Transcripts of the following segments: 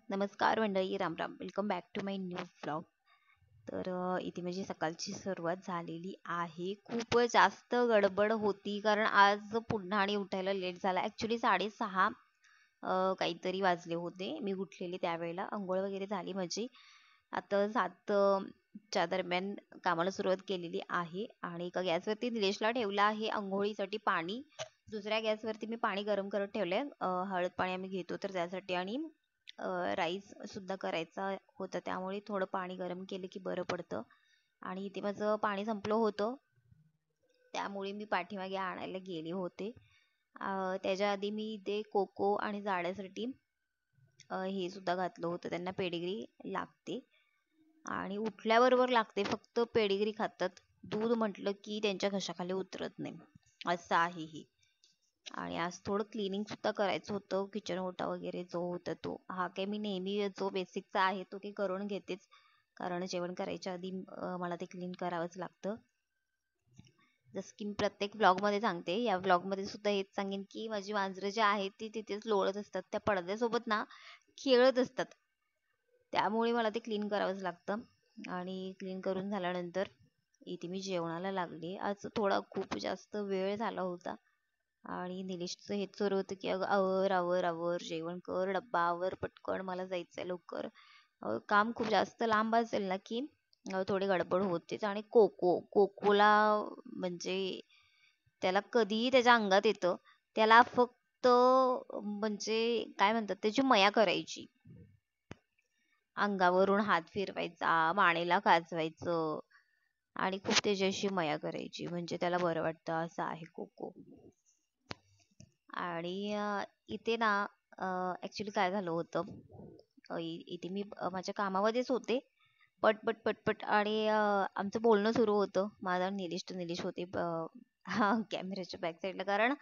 नमस्कार मंडळी, Ram Ram. Welcome back to my new vlog. तर इथे माझी सकाळची सुरुवात झालेली आहे. खूप जास्त गडबड होती कारण आज पुन्हा आणि उठायला लेट झाला. ॲक्च्युली 6:30 काहीतरी वाजले होते मी उठलेली त्यावेळेला. अंघोळ वगैरे झाली माझी. आता 7 च्या दरम्यान कामाला सुरुवात केलेली आहे आणि एका गॅसवरती निलेशला ठेवलं आहे अंघोळीसाठी पाणी. दुसऱ्या गॅसवरती मी पाणी गरम करत ठेवलंय. हळद पाणी आम्ही घेतो तर त्यासाठी आणि राईस सुद्धा करायचा होता त्यामुळे थोडं पाणी गरम केलं की बरं पडतं. आणि इथे माझं पाणी संपलं होतं त्यामुळे मी पाठीमागे आणायला गेले होते. त्याच्या आधी मी इथे कोको आणि जाण्यासाठी हे सुद्धा घातलं होतं. त्यांना पेडिग्री लागते आणि उठल्याबरोबर लागते. फक्त पेडिग्री खातात. दूध म्हटलं की त्यांच्या घशाखाली उतरत नाही असं आहे हे. आणि आज थोडं क्लिनिंग सुद्धा करायचं होतं. किचन ओटा वगैरे जो होता तो हा काही मी नेहमी जो बेसिकचा आहे तो काही करून घेतेच कारण जेवण करायच्या आधी मला ते क्लीन करावंच लागतं. जसं की मी प्रत्येक मध्ये सांगते, या मध्ये सुद्धा हेच सांगेन की माझी मांजरं जी आहेत ती तिथेच लोळत असतात. त्या पडद्यासोबत ना खेळत असतात. त्यामुळे मला ते क्लीन करावंच लागतं. आणि क्लीन करून झाल्यानंतर इथे मी जेवणाला लागले. आज थोडा खूप जास्त वेळ झाला होता आणि निलेशचं हेच सुरू होतं की अगं आवर आवर आवर जेवण कर, डब्बा आवर पटकन, मला जायचंय लवकर. काम खूप जास्त लांब असेल ना की थोडी गडबड होतेच. आणि कोकोला म्हणजे त्याला कधीही त्याच्या अंगात येतं. त्याला फक्त म्हणजे काय म्हणतात त्याची मया करायची. अंगावरून हात फिरवायचा, मानेला खाजवायचं आणि खूप त्याच्याशी मया करायची म्हणजे त्याला बरं वाटतं असं आहे कोको. आणि इथे ना ऍक्च्युली काय झालं होतं, इथे मी माझ्या कामामध्येच होते. पटपट पटपट आणि आमचं बोलणं सुरू होतं. माझा निलेश होते कॅमेऱ्याच्या बॅक साईडला कारण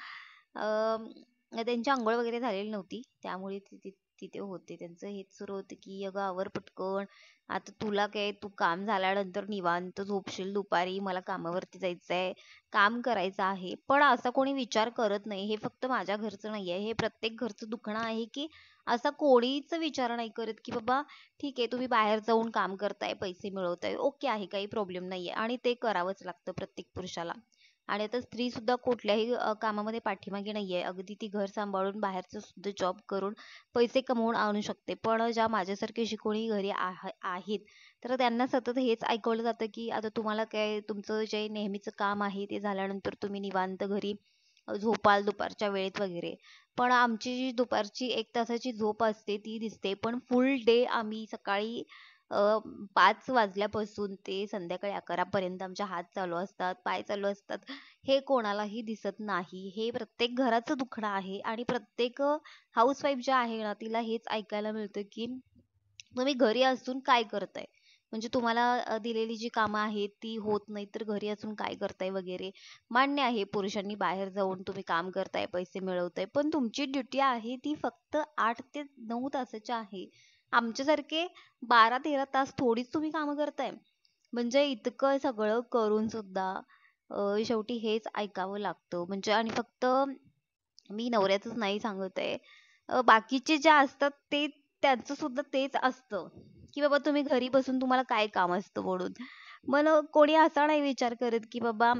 त्यांची अंघोळ वगैरे झालेली नव्हती त्यामुळे तिथे तिथे होते. त्यांचं हेच सुरू होतं की अगं आवर पटकन, आता तुला काय, तू काम झाल्यानंतर निवांत झोपशील दुपारी, मला कामावरती जायचंय, काम करायचं आहे. पण असा कोणी विचार करत नाही. हे फक्त माझ्या घरचं नाहीये, हे प्रत्येक घरचं दुखणं आहे की असा कोणीच विचार नाही करत की बाबा ठीक आहे तुम्ही बाहेर जाऊन काम करताय, पैसे मिळवताय, ओके आहे, काही प्रॉब्लेम नाहीये आणि ते करावंच लागतं प्रत्येक पुरुषाला. आणि आता स्त्री सुद्धा कुठल्याही कामामध्ये पाठीमागे नाहीये. अगदी ती घर सांभाळून बाहेरचं सुद्धा जॉब करून पैसे कमवून आणू शकते. पण ज्या माझ्यासारखे कोणी घरी आहेत तर त्यांना सतत हेच ऐकवलं जातं की आता तुम्हाला काय, तुमचं जे नेहमीचं काम आहे ते झाल्यानंतर तुम्ही निवांत घरी झोपाल दुपारच्या वेळेत वगैरे. पण आमची जी दुपारची 1 तासाची झोप असते ती दिसते. पण फुल डे आम्ही सकाळी 5 वाजल्यापासून ते संध्याकाळी 11 पर्यंत आमचे हात चालू असतात, पाय चालू असतात. हे कोणालाही दिसत नाही. हे प्रत्येक घराचं दुखणं आहे आणि प्रत्येक हाऊसवाईफ ज्या आहे ना तिला हेच ऐकायला मिळतं की तुम्ही घरी असून काय करताय? म्हणजे तुम्हाला दिलेली जी कामं आहेत ती होत नाही तर घरी असून काय करताय वगैरे. मान्य आहे पुरुषांनी बाहेर जाऊन तुम्ही काम करताय, पैसे मिळवताय, पण तुमची ड्युटी आहे ती फक्त 8 ते 9 तासाची आहे. आमच्यासारखे 12-13 तास थोडीच तुम्ही कामं करताय. म्हणजे इतकं सगळं करून सुद्धा शेवटी हेच ऐकावं लागतं. म्हणजे आणि फक्त मी नवऱ्याचंच नाही सांगत आहे. बाकीचे जे असतात ते त्यांचं सुद्धा तेच असतं, की बाबा तुम्ही घरी बसून तुम्हाला काय काम असतं म्हणून. मग कोणी असा नाही विचार करत की बाबा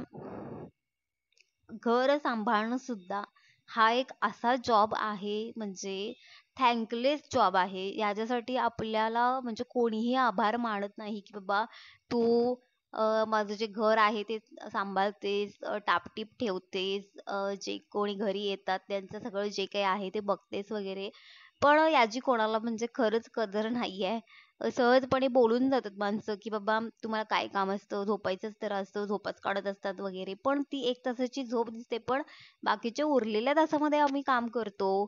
घर सांभाळणं सुद्धा हा एक असा जॉब आहे, म्हणजे थँकलेस जॉब आहे. याच्यासाठी आपल्याला म्हणजे कोणीही आभार मानत नाही की बाबा तू माझं जे घर आहे ते सांभाळतेस, टापटीप ठेवतेस, जे कोणी घरी येतात त्यांचं सगळं जे काही आहे ते बघतेस वगैरे. पण याची कोणाला म्हणजे खरंच कदर नाहीये. सहजपणे बोलून जातात माणसं की बाबा तुम्हाला काय काम असतं, झोपायचंच तर असतं, झोपाच काढत असतात वगैरे. पण ती 1 तासाची झोप दिसते, पण बाकीच्या उरलेल्या तासामध्ये आम्ही काम करतो.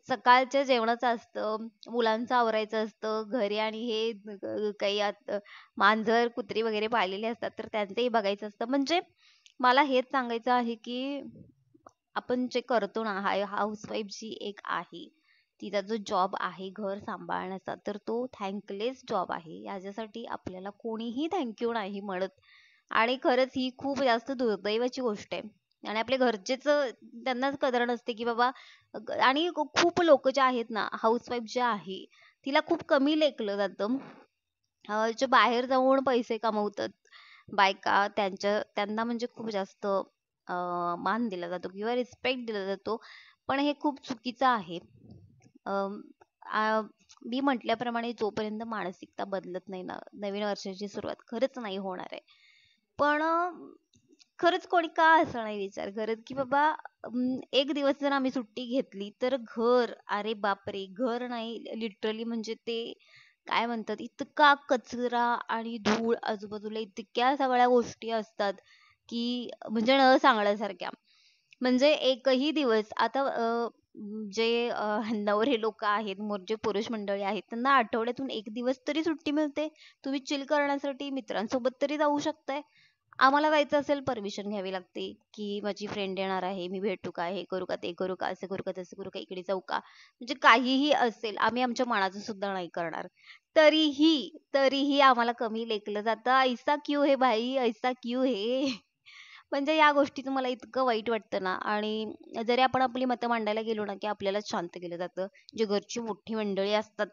सकाळच्या जेवणाचं असतं, मुलांचं आवरायचं असतं घरी, आणि हे काही मांजर कुत्री वगैरे पाळलेली असतात तर त्यांचंही बघायचं असतं. म्हणजे मला हेच सांगायचं आहे की आपण जे करतो ना, हा हाऊसवाईफ जी एक आहे तिचा जो जॉब आहे घर सांभाळण्याचा, तर तो थँकलेस जॉब आहे. याच्यासाठी आपल्याला कोणीही थँक्यू नाही म्हणत. आणि खरंच ही खूप जास्त दुर्दैवाची गोष्ट आहे. आणि आपल्या घरचेच त्यांनाच कदर नसते की बाबा आणि खूप लोक जे आहेत ना हाऊसवाईफ जे आहे तिला खूप कमी लेखलं जातं. जे बाहेर जाऊन पैसे कमवतात बायका त्यांना म्हणजे खूप जास्त मान दिला जातो किंवा रिस्पेक्ट दिला जातो. पण हे खूप चुकीचं आहे. अम, आ- मी म्हटल्याप्रमाणे जोपर्यंत मानसिकता बदलत नाही ना, नवीन वर्षाची सुरुवात खरंच नाही होणार आहे. पण खरंच कोणी का असं नाही विचार करत की बाबा एक दिवस जर आम्ही सुट्टी घेतली तर घर, अरे बापरे, घर नाही लिटरली म्हणजे ते काय म्हणतात, इतका कचरा आणि धूळ आजूबाजूला, इतक्या सगळ्या गोष्टी असतात की म्हणजे न सांगण्यासारख्या. म्हणजे एकही दिवस आता जे नवरे लोक आहेत, जे पुरुष मंडळी आहेत, त्यांना आठवड्यातून एक दिवस तरी सुट्टी मिळते. तुम्ही चिल करण्यासाठी मित्रांसोबत तरी जाऊ शकताय. आम्हाला जायचं असेल परमिशन घ्यावी लागते की माझी फ्रेंड येणार आहे, मी भेटू का, हे करू का, ते करू का, असं करू का, तसं करू का, इकडे जाऊ का, म्हणजे काहीही असेल आम्ही आमच्या मनाचं सुद्धा नाही करणार. तरीही तरीही आम्हाला कमी लेखलं जातं. ऐसा क्यू है भाई, ऐसा क्यू है. म्हणजे या गोष्टीचं मला इतकं वाईट वाटतं ना. आणि जरी आपण आपली मतं मांडायला गेलो ना, की आपल्यालाच शांत केलं जातं. जे घरची मोठी मंडळी असतात,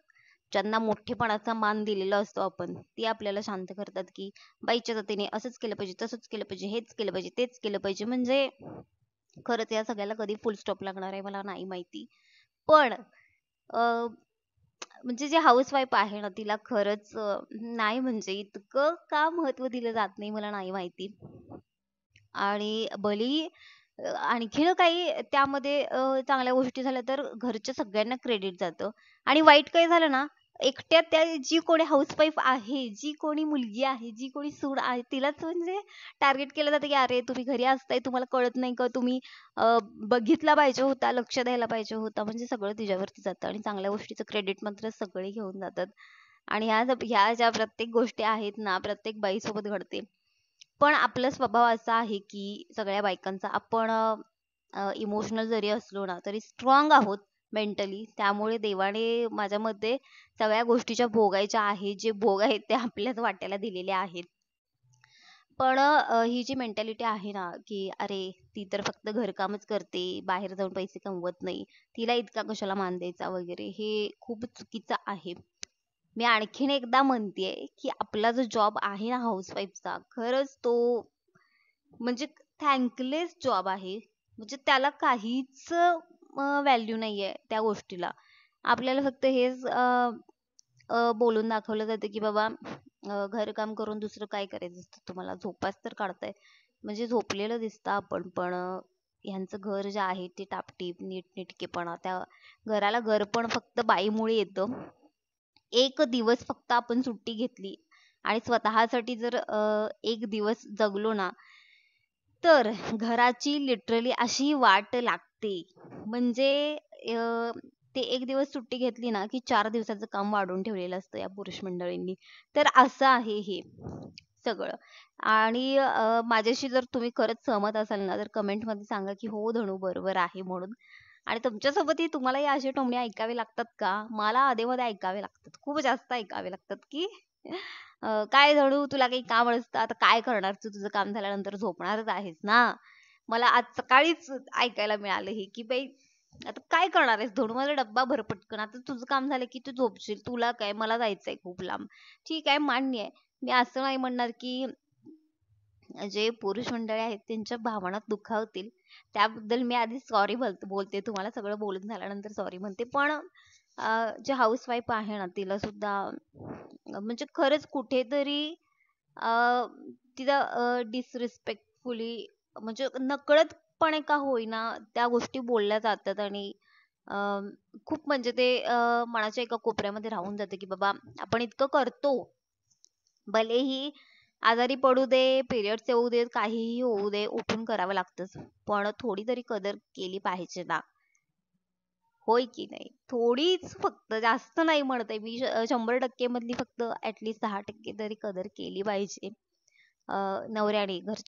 ज्यांना मोठेपणाचा मान दिलेला असतो आपण, ती आपल्याला शांत करतात की बाईच्या जातीने असंच केलं पाहिजे, तसंच केलं पाहिजे, हेच केलं पाहिजे, तेच केलं पाहिजे. म्हणजे खरंच या सगळ्याला कधी फुल स्टॉप लागणार आहे मला नाही माहिती. पण म्हणजे जे हाऊसवाईफ आहे ना, तिला खरंच नाही म्हणजे इतकं का महत्त्व दिलं जात नाही मला नाही माहिती. आणि भलेही आणखीन काही त्यामध्ये चांगल्या गोष्टी झाल्या तर घरच्या सगळ्यांना क्रेडिट जातं. आणि वाईट काही झालं ना, एकट्या त्या जी कोणी हाऊसवाईफ आहे, जी कोणी मुलगी आहे, जी कोणी सून आहे, तिलाच म्हणजे टार्गेट केलं जातं की अरे तुम्ही घरी असताय, तुम्हाला कळत नाही का, तुम्ही बघितला पाहिजे होता, लक्ष द्यायला पाहिजे होता. म्हणजे सगळं तिच्यावरती जातं आणि चांगल्या गोष्टीचं क्रेडिट मात्र सगळे घेऊन जातात. आणि ह्या ज्या प्रत्येक गोष्टी आहेत ना, प्रत्येक बाईसोबत घडते. पण आपला स्वभाव असा आहे की सगळ्या बायकांचा, आपण इमोशनल जरी असलो ना तरी स्ट्रॉंग आहोत मेंटली. त्यामुळे देवाने माझ्या मते सगळ्या गोष्टीच्या भोगायच्या आहेत, जे भोग आहेत ते आपल्याच वाट्याला दिलेले आहेत. पण ही जी मेंटॅलिटी आहे ना की अरे ती तर फक्त घरकामच करते, बाहेर जाऊन पैसे कमवत नाही, तिला इतका कशाला मान द्यायचा वगैरे, हे खूप चुकीचं आहे. मी आणखीन एकदा म्हणतेय की आपला जो जॉब आहे ना हाऊसवाईफचा, खरंच तो म्हणजे थँकलेस जॉब आहे. म्हणजे त्याला काहीच व्हॅल्यू नाहीये त्या गोष्टीला. आपल्याला फक्त हेच बोलून दाखवलं जातं की बाबा घरकाम करून दुसरं काय करायचं असतं तुम्हाला, झोपाच तर काढताय. म्हणजे झोपलेलं दिसतं आपण, पण ह्यांचं घर जे आहे ते टापटीप नीटनेटकेपणा, त्या घराला घर पण फक्त बाईमुळे येतं. एक दिवस फक्त आपण सुट्टी घेतली आणि स्वतःसाठी जर एक दिवस जगलो ना, तर घराची लिटरली अशी वाट लागते. म्हणजे ते एक दिवस सुट्टी घेतली ना की 4 दिवसाचं काम वाढवून ठेवलेलं असतं या पुरुष मंडळींनी. तर असं आहे हे सगळं. आणि माझ्याशी जर तुम्ही खरंच सहमत असाल ना, तर कमेंट मध्ये सांगा की हो धनू बरोबर आहे म्हणून. आणि तुमच्यासोबतही तुम्हालाही असे टोमणे ऐकावे लागतात का? मला आधेमध्ये ऐकावे लागतात, खूप जास्त ऐकावे लागतात की काय धडू तुला काही काम असतं, आता काय करणार तू, तुझं काम झाल्यानंतर झोपणारच आहेस ना. मला आज सकाळीच ऐकायला मिळालं हे की बाई आता काय करणार आहेस धडू, माझा डब्बा भर पटकन, आता तुझं काम झालं की तू झोपशील, तुला काय, मला जायचंय खूप लांब. ठीक आहे, मान्य आहे. मी असं नाही म्हणणार की जे पुरुष मंडळी आहेत त्यांच्या भावना दुखावतील. त्याबद्दल मी आधी सॉरी बोलते तुम्हाला, सगळं बोलून झाल्यानंतर सॉरी म्हणते. पण जे हाऊसवाईफ आहे ना तिला सुद्धा म्हणजे खरंच कुठेतरी अ, तिला डिसरिस्पेक्टफुली म्हणजे नकळतपणे का होईना त्या गोष्टी बोलल्या जातात. आणि खूप म्हणजे ते मनाच्या एका कोपऱ्यामध्ये राहून जाते की बाबा आपण इतकं करतो, भलेही आजारी पडू दे, पिरियड्स येऊ देत, काहीही होऊ दे, उठून करावं लागतंच. पण थोडी तरी कदर केली पाहिजे ना, होय की नाही? थोडीच फक्त, जास्त नाही म्हणत आहे मी, 100% मधली फक्त ऍटलीस्ट 10% तरी कदर केली पाहिजे नवऱ्याने, घरच्या